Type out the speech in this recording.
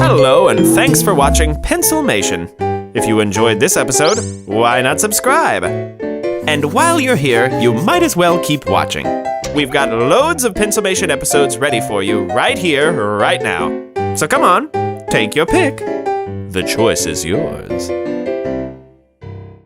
Hello, and thanks for watching Pencilmation. If you enjoyed this episode, why not subscribe? And while you're here, you might as well keep watching. We've got loads of Pencilmation episodes ready for you right here, right now. So come on, take your pick. The choice is yours.